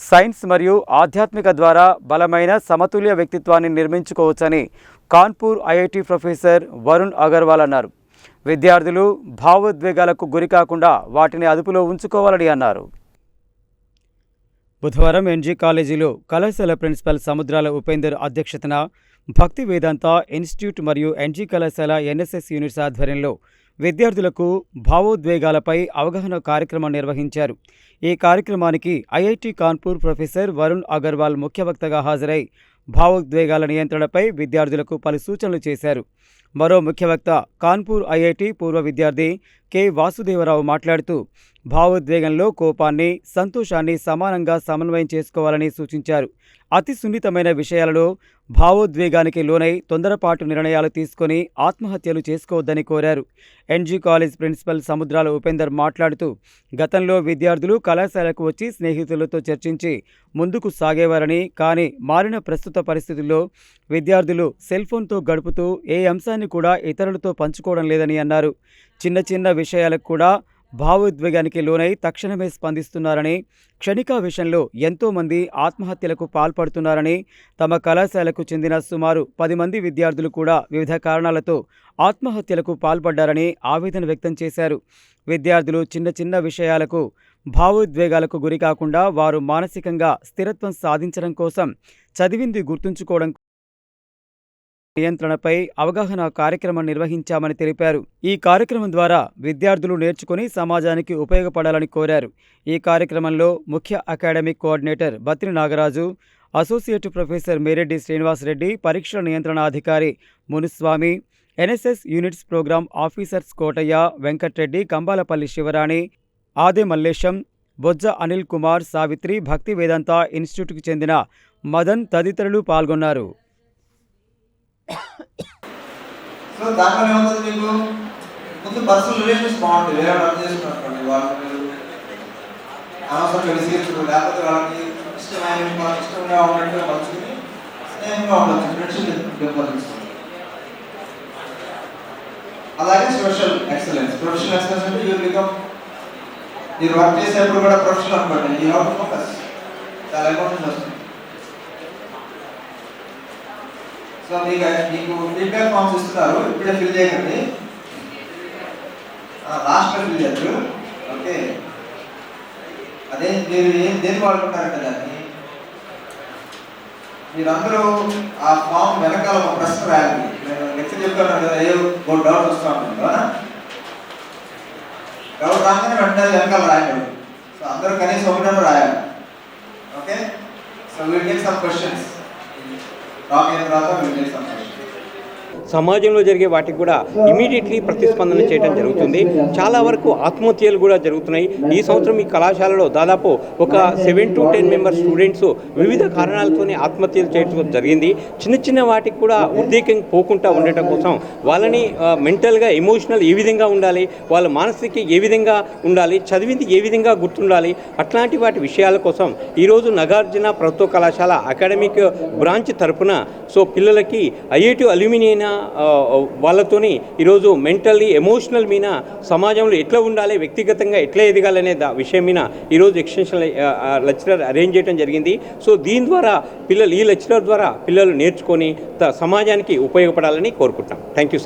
Science మరియు ఆధ్యాత్మిక ద్వారా బలమైన సమతుల్య వ్యక్తిత్వాన్ని నిర్మించుకోవచ్చని కాన్పూర్ ఐఐటి ప్రొఫెసర్ వరుణ్ అగర్వాల్ అన్నారు. విద్యార్థులు భావోద్వేగాలకు గురికాకుండా వాటిని అదుపులో ఉంచుకోవాలని అన్నారు. బుధవారం ఎన్జీ కాలేజీలో కళాశాల ప్రిన్సిపల్ సముద్రాల ఉపేందర్ అధ్యక్షతన భక్తి వేదాంత ఇన్స్టిట్యూట్ మరియు ఎన్జీ కళాశాల ఎన్ఎస్ఎస్ యూనిట్స్ ఆధ్వర్యంలో విద్యార్థులకు భావోద్వేగాలపై అవగాహన కార్యక్రమం నిర్వహించారు. ఈ కార్యక్రమానికి ఐఐటి కాన్పూర్ ప్రొఫెసర్ వరుణ్ అగర్వాల్ ముఖ్య వక్తగా హాజరై భావోద్వేగాల నియంత్రణపై విద్యార్థులకు పలు సూచనలు చేశారు. మరో ముఖ్య వక్త కాన్పూర్ ఐఐటి పూర్వ విద్యార్థి కె వాసుదేవరావు మాట్లాడుతూ భావోద్వేగంలో కోపాన్ని, సంతోషాన్ని సమానంగా సమన్వయం చేసుకోవాలని సూచించారు. అతి సున్నితమైన విషయాలలో భావోద్వేగానికి లోనై తొందరపాటు నిర్ణయాలు తీసుకొని ఆత్మహత్యలు చేసుకోవద్దని కోరారు. ఎన్జీ కాలేజ్ ప్రిన్సిపల్ సముద్రాల ఉపేందర్ మాట్లాడుతూ గతంలో విద్యార్థులు కళాశాలకు వచ్చి స్నేహితులతో చర్చించి ముందుకు సాగేవారని, కానీ మారిన ప్రస్తుత పరిస్థితుల్లో విద్యార్థులు సెల్ఫోన్తో గడుపుతూ ఏ అంశాన్ని కూడా ఇతరులతో పంచుకోవడం లేదని అన్నారు. చిన్న చిన్న విషయాలకు కూడా భావోద్వేగానికి లోనై తక్షణమే స్పందిస్తున్నారని, క్షణికా విషయంలో ఎంతోమంది ఆత్మహత్యలకు పాల్పడుతున్నారని, తమ కళాశాలకు చెందిన సుమారు 10 మంది విద్యార్థులు కూడా వివిధ కారణాలతో ఆత్మహత్యలకు పాల్పడ్డారని ఆవేదన వ్యక్తం చేశారు. విద్యార్థులు చిన్న చిన్న విషయాలకు భావోద్వేగాలకు గురికాకుండా వారు మానసికంగా స్థిరత్వం సాధించడం కోసం చదివింది గుర్తుంచుకోవడం నియంత్రణపై అవగాహన కార్యక్రమం నిర్వహించామని తెలిపారు. ఈ కార్యక్రమం ద్వారా విద్యార్థులు నేర్చుకుని సమాజానికి ఉపయోగపడాలని కోరారు. ఈ కార్యక్రమంలో ముఖ్య academic coordinator Bathri Nagaraju, associate professor Mereddy Srinivasa Reddy, పరీక్షల నియంత్రణ అధికారి Munuswamy, NSS units program officers Kotaiah, Venkat Reddy, Kambalapalli Sivarani, Ade Mallesham, బొజ్జ అనిల్ కుమార్, సావిత్రి, భక్తి వేదాంత ఇన్స్టిట్యూట్కు చెందిన మదన్ తదితరులు పాల్గొన్నారు. సో దాంట్లో ఏమవుతుంది, మీకు ముందు పర్సనల్ రిలేషన్స్ బాగుంటుంది. వేరే వాళ్ళు అర్థం చేసుకున్నారండి, వాళ్ళు మీరు అనవసరంగా విసిగించరు, లేకపోతే వాళ్ళకి ఇష్టంగా ఉన్నట్టుగా పంచుకుని స్నేహంగా ఉండొచ్చు, ఫ్రెండ్షిప్ పెంపొందిస్తుంది. అలాగే సోషల్ ఎక్సలెన్స్, ప్రొఫెషనల్ ఎక్సలెన్స్ అంటే యూ బికమ్, మీరు వర్క్ చేసేప్పుడు కూడా ప్రొఫెషనల్ అనమాట. యూ హ్యావ్ టు ఫోకస్, చాలా ఇంపార్టెంట్ వస్తుంది. సో మీకు ఫీడ్బ్యాక్ ఫామ్స్ ఇస్తున్నారు, ఇప్పుడే ఫిల్ చేయకండి, లాస్ట్లో ఫిల్ చేయచ్చు. ఓకే, అదే మీరు దేని వాడుకుంటారంటే దాన్ని మీరందరూ ఆ ఫామ్ వెనకాల ఒక ప్రశ్న రాయాలి. నేను లెక్చర్ చెప్తాను కదా, ఏ డౌట్ వస్తూ ఉంటుంది కదా, డౌట్ రాగానే వెంటనే వెనకాల రాయకూడదు. సో అందరూ కనీసం ఒకటో రాయాలి. Okay, so will take some questions. సమాజంలో జరిగే వాటికి కూడా ఇమీడియట్లీ ప్రతిస్పందన చేయడం జరుగుతుంది. చాలా వరకు ఆత్మహత్యలు కూడా జరుగుతున్నాయి. ఈ సంవత్సరం ఈ కళాశాలలో దాదాపు ఒక 7 to 10 మెంబర్ స్టూడెంట్స్ వివిధ కారణాలతోనే ఆత్మహత్యలు చేయడం జరిగింది. చిన్న చిన్న వాటికి కూడా ఉద్రేకం పోకుండా ఉండటం కోసం వాళ్ళని మెంటల్గా, ఎమోషనల్ ఏ విధంగా ఉండాలి, వాళ్ళ మానసిక ఏ విధంగా ఉండాలి, చదివింది ఏ విధంగా గుర్తుండాలి, అట్లాంటి వాటి విషయాల కోసం ఈరోజు నాగార్జున ప్రభుత్వ కళాశాల అకాడమిక్ బ్రాంచ్ తరఫున పిల్లలకి ఐఐటి అల్యూమినియా వాళ్ళతోని ఈరోజు మెంటల్లీ, ఎమోషనల్ మీద సమాజంలో ఎట్లా ఉండాలి, వ్యక్తిగతంగా ఎట్లా ఎదగాలనే విషయం మీద ఈరోజు ఎక్స్టెన్షన్ లెక్చరర్ అరేంజ్ చేయడం జరిగింది. సో దీని ద్వారా ఈ లెక్చరర్ ద్వారా పిల్లలు నేర్చుకొని సమాజానికి ఉపయోగపడాలని కోరుకుంటున్నాం. Thank you sir.